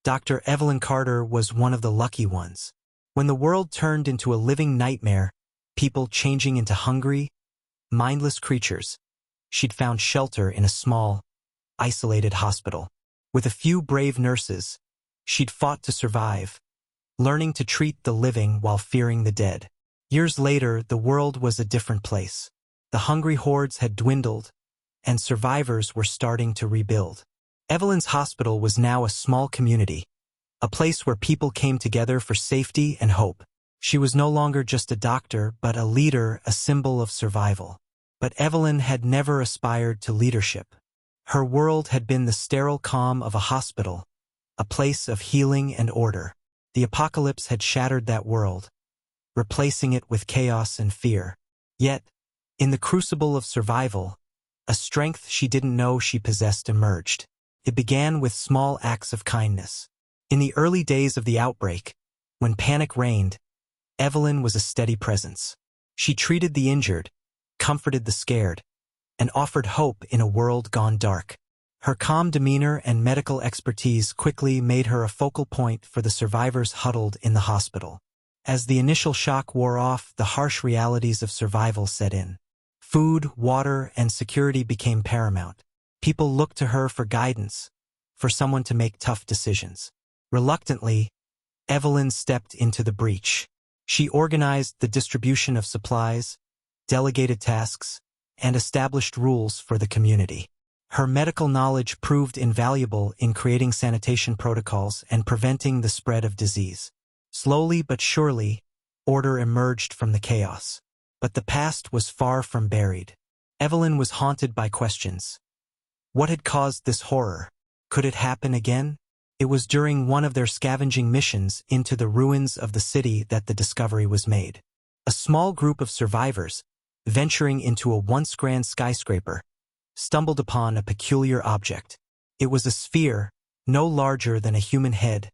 Dr. Evelyn Carter was one of the lucky ones. When the world turned into a living nightmare, people changing into hungry, mindless creatures, she'd found shelter in a small, isolated hospital. With a few brave nurses, she'd fought to survive, learning to treat the living while fearing the dead. Years later, the world was a different place. The hungry hordes had dwindled, and survivors were starting to rebuild. Evelyn's hospital was now a small community, a place where people came together for safety and hope. She was no longer just a doctor, but a leader, a symbol of survival. But Evelyn had never aspired to leadership. Her world had been the sterile calm of a hospital, a place of healing and order. The apocalypse had shattered that world, replacing it with chaos and fear. Yet, in the crucible of survival, a strength she didn't know she possessed emerged. It began with small acts of kindness. In the early days of the outbreak, when panic reigned, Evelyn was a steady presence. She treated the injured, comforted the scared, and offered hope in a world gone dark. Her calm demeanor and medical expertise quickly made her a focal point for the survivors huddled in the hospital. As the initial shock wore off, the harsh realities of survival set in. Food, water, and security became paramount. People looked to her for guidance, for someone to make tough decisions. Reluctantly, Evelyn stepped into the breach. She organized the distribution of supplies, delegated tasks, and established rules for the community. Her medical knowledge proved invaluable in creating sanitation protocols and preventing the spread of disease. Slowly but surely, order emerged from the chaos. But the past was far from buried. Evelyn was haunted by questions. What had caused this horror? Could it happen again? It was during one of their scavenging missions into the ruins of the city that the discovery was made. A small group of survivors, venturing into a once grand skyscraper, stumbled upon a peculiar object. It was a sphere, no larger than a human head,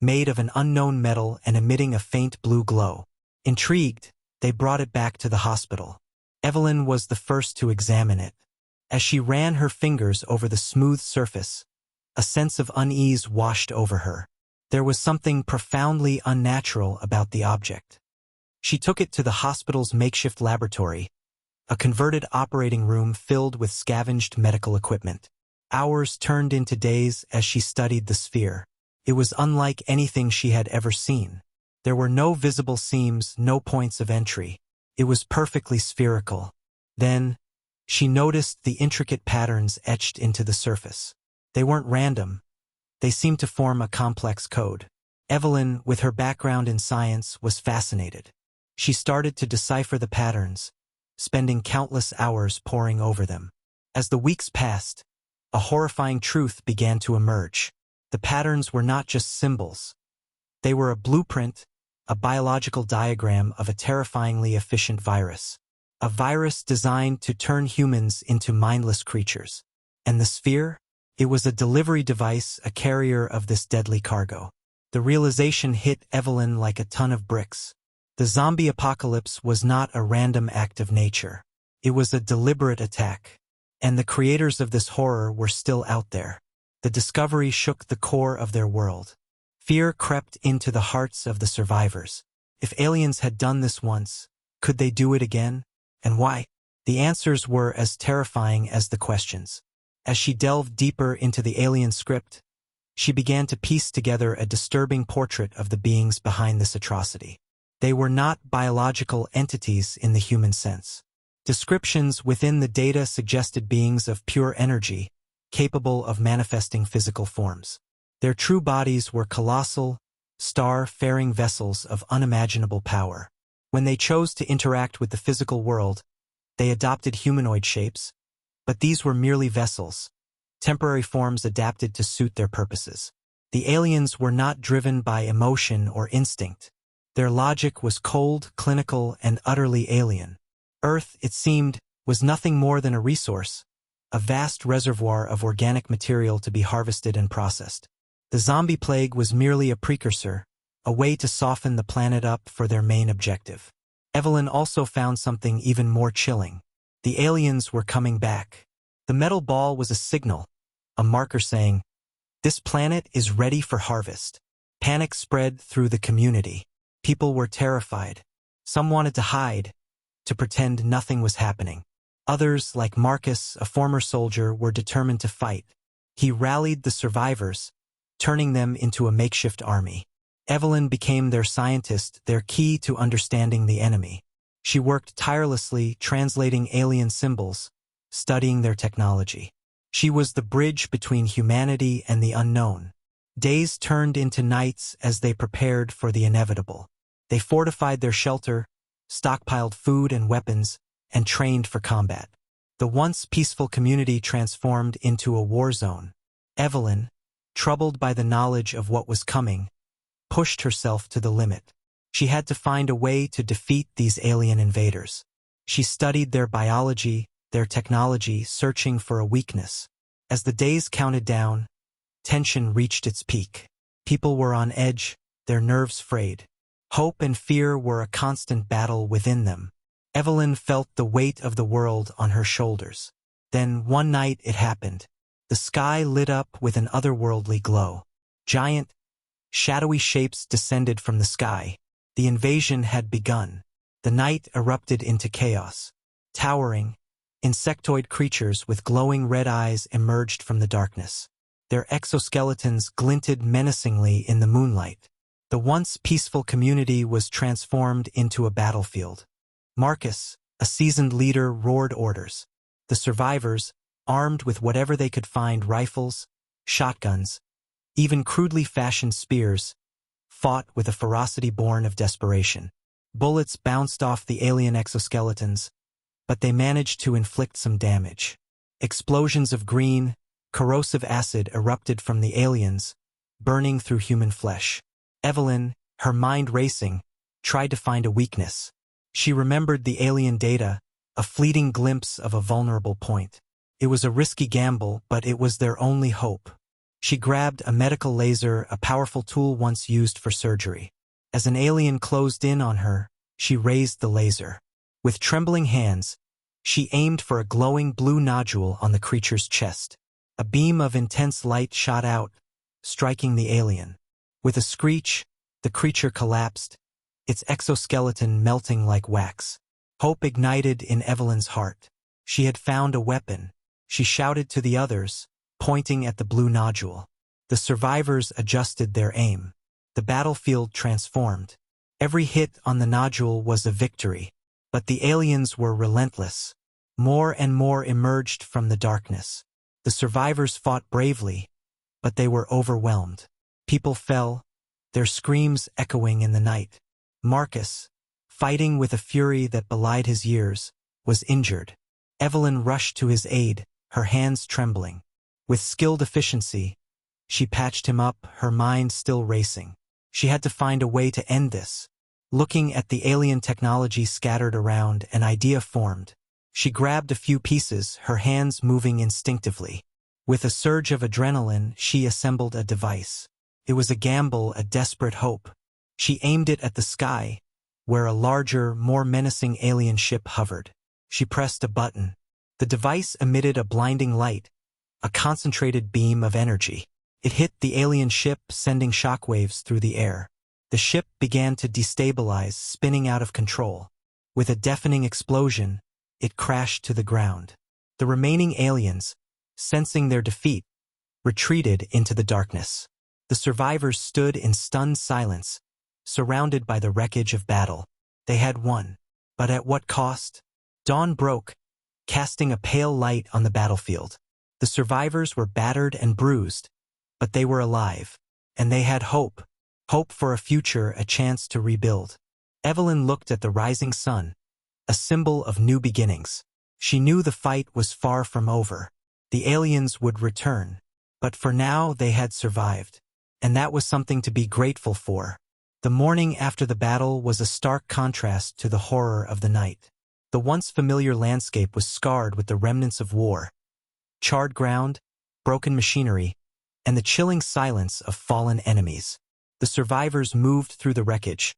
made of an unknown metal and emitting a faint blue glow. Intrigued, they brought it back to the hospital. Evelyn was the first to examine it. As she ran her fingers over the smooth surface, a sense of unease washed over her. There was something profoundly unnatural about the object. She took it to the hospital's makeshift laboratory, a converted operating room filled with scavenged medical equipment. Hours turned into days as she studied the sphere. It was unlike anything she had ever seen. There were no visible seams, no points of entry. It was perfectly spherical. Then, she noticed the intricate patterns etched into the surface. They weren't random. They seemed to form a complex code. Evelyn, with her background in science, was fascinated. She started to decipher the patterns, spending countless hours poring over them. As the weeks passed, a horrifying truth began to emerge. The patterns were not just symbols. They were a blueprint, a biological diagram of a terrifyingly efficient virus. A virus designed to turn humans into mindless creatures. And the sphere? It was a delivery device, a carrier of this deadly cargo. The realization hit Evelyn like a ton of bricks. The zombie apocalypse was not a random act of nature. It was a deliberate attack. And the creators of this horror were still out there. The discovery shook the core of their world. Fear crept into the hearts of the survivors. If aliens had done this once, could they do it again? And why? The answers were as terrifying as the questions. As she delved deeper into the alien script, she began to piece together a disturbing portrait of the beings behind this atrocity. They were not biological entities in the human sense. Descriptions within the data suggested beings of pure energy, capable of manifesting physical forms. Their true bodies were colossal, star-faring vessels of unimaginable power. When they chose to interact with the physical world, they adopted humanoid shapes, but these were merely vessels, temporary forms adapted to suit their purposes. The aliens were not driven by emotion or instinct. Their logic was cold, clinical, and utterly alien. Earth, it seemed, was nothing more than a resource, a vast reservoir of organic material to be harvested and processed. The zombie plague was merely a precursor, a way to soften the planet up for their main objective. Evelyn also found something even more chilling. The aliens were coming back. The metal ball was a signal, a marker saying, This planet is ready for harvest. Panic spread through the community. People were terrified. Some wanted to hide, to pretend nothing was happening. Others, like Marcus, a former soldier, were determined to fight. He rallied the survivors, turning them into a makeshift army. Evelyn became their scientist, their key to understanding the enemy. She worked tirelessly, translating alien symbols, studying their technology. She was the bridge between humanity and the unknown. Days turned into nights as they prepared for the inevitable. They fortified their shelter, stockpiled food and weapons, and trained for combat. The once peaceful community transformed into a war zone. Evelyn, troubled by the knowledge of what was coming, pushed herself to the limit. She had to find a way to defeat these alien invaders. She studied their biology, their technology, searching for a weakness. As the days counted down, tension reached its peak. People were on edge, their nerves frayed. Hope and fear were a constant battle within them. Evelyn felt the weight of the world on her shoulders. Then one night it happened. The sky lit up with an otherworldly glow. Giant, shadowy shapes descended from the sky. The invasion had begun. The night erupted into chaos. Towering, insectoid creatures with glowing red eyes emerged from the darkness. Their exoskeletons glinted menacingly in the moonlight. The once peaceful community was transformed into a battlefield. Marcus, a seasoned leader, roared orders. The survivors, armed with whatever they could find, rifles, shotguns, even crudely fashioned spears, fought with a ferocity born of desperation. Bullets bounced off the alien exoskeletons, but they managed to inflict some damage. Explosions of green, corrosive acid erupted from the aliens, burning through human flesh. Evelyn, her mind racing, tried to find a weakness. She remembered the alien data, a fleeting glimpse of a vulnerable point. It was a risky gamble, but it was their only hope. She grabbed a medical laser, a powerful tool once used for surgery. As an alien closed in on her, she raised the laser. With trembling hands, she aimed for a glowing blue nodule on the creature's chest. A beam of intense light shot out, striking the alien. With a screech, the creature collapsed, its exoskeleton melting like wax. Hope ignited in Evelyn's heart. She had found a weapon. She shouted to the others, pointing at the blue nodule. The survivors adjusted their aim. The battlefield transformed. Every hit on the nodule was a victory. But the aliens were relentless. More and more emerged from the darkness. The survivors fought bravely, but they were overwhelmed. People fell, their screams echoing in the night. Marcus, fighting with a fury that belied his years, was injured. Evelyn rushed to his aid, her hands trembling. With skilled efficiency, she patched him up, her mind still racing. She had to find a way to end this. Looking at the alien technology scattered around, an idea formed. She grabbed a few pieces, her hands moving instinctively. With a surge of adrenaline, she assembled a device. It was a gamble, a desperate hope. She aimed it at the sky, where a larger, more menacing alien ship hovered. She pressed a button. The device emitted a blinding light, a concentrated beam of energy. It hit the alien ship, sending shockwaves through the air. The ship began to destabilize, spinning out of control. With a deafening explosion, it crashed to the ground. The remaining aliens, sensing their defeat, retreated into the darkness. The survivors stood in stunned silence, surrounded by the wreckage of battle. They had won. But at what cost? Dawn broke, casting a pale light on the battlefield. The survivors were battered and bruised, but they were alive. And they had hope. Hope for a future, a chance to rebuild. Evelyn looked at the rising sun, a symbol of new beginnings. She knew the fight was far from over. The aliens would return. But for now, they had survived. And that was something to be grateful for. The morning after the battle was a stark contrast to the horror of the night. The once familiar landscape was scarred with the remnants of war. Charred ground, broken machinery, and the chilling silence of fallen enemies. The survivors moved through the wreckage,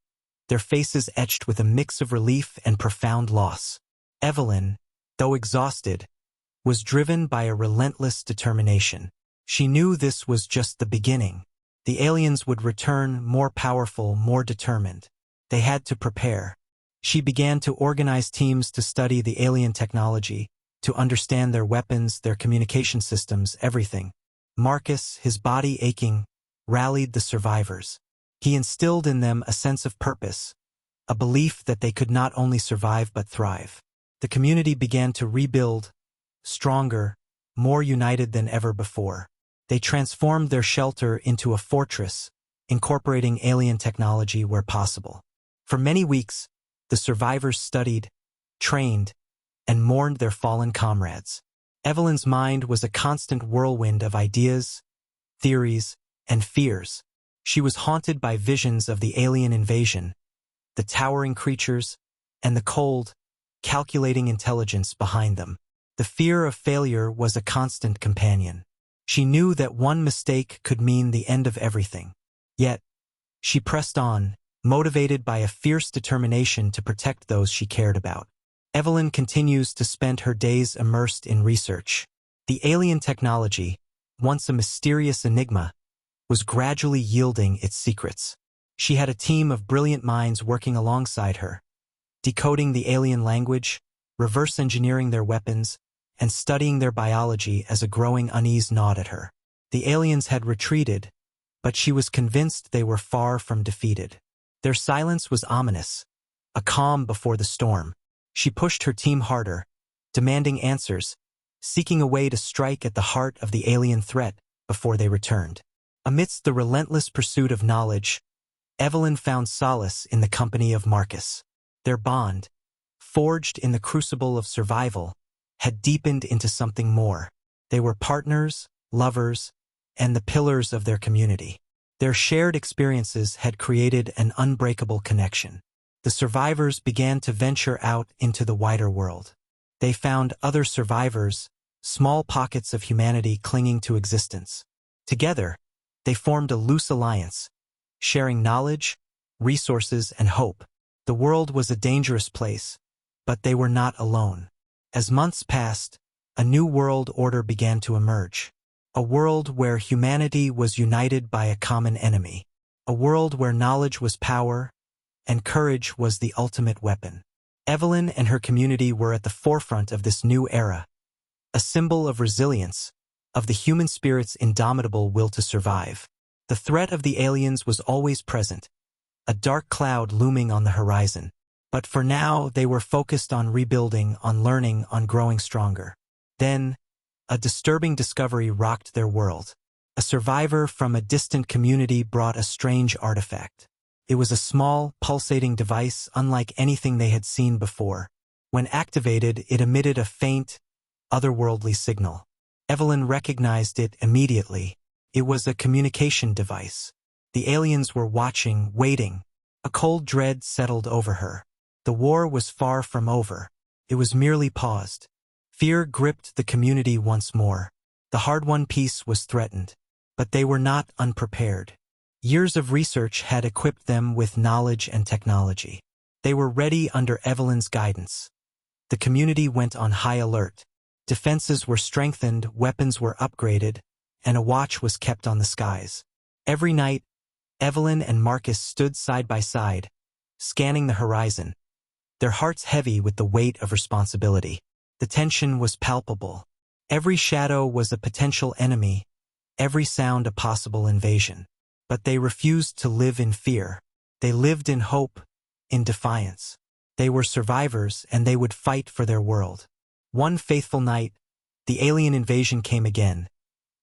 their faces etched with a mix of relief and profound loss. Evelyn, though exhausted, was driven by a relentless determination. She knew this was just the beginning. The aliens would return more powerful, more determined. They had to prepare. She began to organize teams to study the alien technology, to understand their weapons, their communication systems, everything. Marcus, his body aching, rallied the survivors. He instilled in them a sense of purpose, a belief that they could not only survive but thrive. The community began to rebuild, stronger, more united than ever before. They transformed their shelter into a fortress, incorporating alien technology where possible. For many weeks, the survivors studied, trained, and mourned their fallen comrades. Evelyn's mind was a constant whirlwind of ideas, theories, and fears. She was haunted by visions of the alien invasion, the towering creatures, and the cold, calculating intelligence behind them. The fear of failure was a constant companion. She knew that one mistake could mean the end of everything. Yet, she pressed on, motivated by a fierce determination to protect those she cared about. Evelyn continues to spend her days immersed in research. The alien technology, once a mysterious enigma, was gradually yielding its secrets. She had a team of brilliant minds working alongside her, decoding the alien language, reverse engineering their weapons, and studying their biology as a growing unease gnawed at her. The aliens had retreated, but she was convinced they were far from defeated. Their silence was ominous, a calm before the storm. She pushed her team harder, demanding answers, seeking a way to strike at the heart of the alien threat before they returned. Amidst the relentless pursuit of knowledge, Evelyn found solace in the company of Marcus. Their bond, forged in the crucible of survival, had deepened into something more. They were partners, lovers, and the pillars of their community. Their shared experiences had created an unbreakable connection. The survivors began to venture out into the wider world. They found other survivors, small pockets of humanity clinging to existence. Together, they formed a loose alliance, sharing knowledge, resources, and hope. The world was a dangerous place, but they were not alone. As months passed, a new world order began to emerge. A world where humanity was united by a common enemy. A world where knowledge was power, and courage was the ultimate weapon. Evelyn and her community were at the forefront of this new era, a symbol of resilience, of the human spirit's indomitable will to survive. The threat of the aliens was always present, a dark cloud looming on the horizon. But for now, they were focused on rebuilding, on learning, on growing stronger. Then, a disturbing discovery rocked their world. A survivor from a distant community brought a strange artifact. It was a small, pulsating device unlike anything they had seen before. When activated, it emitted a faint, otherworldly signal. Evelyn recognized it immediately. It was a communication device. The aliens were watching, waiting. A cold dread settled over her. The war was far from over. It was merely paused. Fear gripped the community once more. The hard-won peace was threatened. But they were not unprepared. Years of research had equipped them with knowledge and technology. They were ready under Evelyn's guidance. The community went on high alert. Defenses were strengthened, weapons were upgraded, and a watch was kept on the skies. Every night, Evelyn and Marcus stood side by side, scanning the horizon, their hearts heavy with the weight of responsibility. The tension was palpable. Every shadow was a potential enemy, every sound a possible invasion. But they refused to live in fear. They lived in hope, in defiance. They were survivors, and they would fight for their world. One faithful night, the alien invasion came again,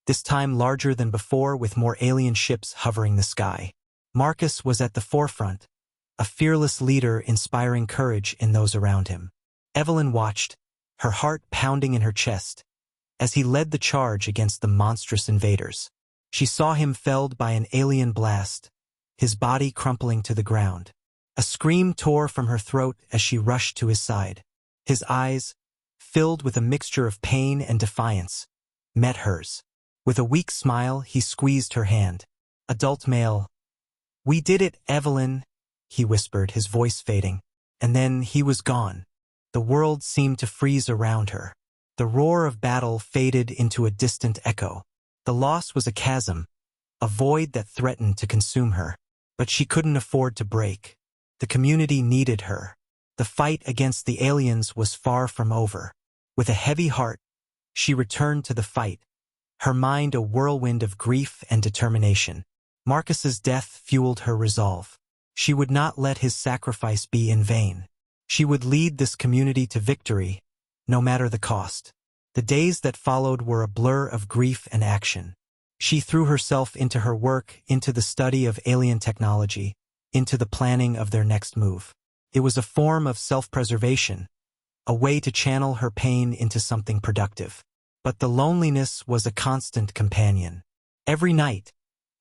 this time larger than before with more alien ships hovering the sky. Marcus was at the forefront, a fearless leader inspiring courage in those around him. Evelyn watched, her heart pounding in her chest, as he led the charge against the monstrous invaders. She saw him felled by an alien blast, his body crumpling to the ground. A scream tore from her throat as she rushed to his side. His eyes, filled with a mixture of pain and defiance, met hers. With a weak smile, he squeezed her hand. Adult male. "We did it, Evelyn," he whispered, his voice fading. And then he was gone. The world seemed to freeze around her. The roar of battle faded into a distant echo. The loss was a chasm, a void that threatened to consume her. But she couldn't afford to break. The community needed her. The fight against the aliens was far from over. With a heavy heart, she returned to the fight, her mind a whirlwind of grief and determination. Marcus's death fueled her resolve. She would not let his sacrifice be in vain. She would lead this community to victory, no matter the cost. The days that followed were a blur of grief and action. She threw herself into her work, into the study of alien technology, into the planning of their next move. It was a form of self-preservation, a way to channel her pain into something productive. But the loneliness was a constant companion. Every night,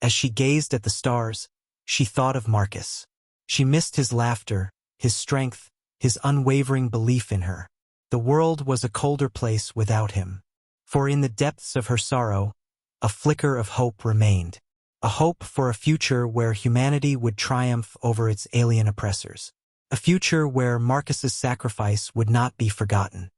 as she gazed at the stars, she thought of Marcus. She missed his laughter, his strength, his unwavering belief in her. The world was a colder place without him. For in the depths of her sorrow, a flicker of hope remained. A hope for a future where humanity would triumph over its alien oppressors. A future where Marcus's sacrifice would not be forgotten.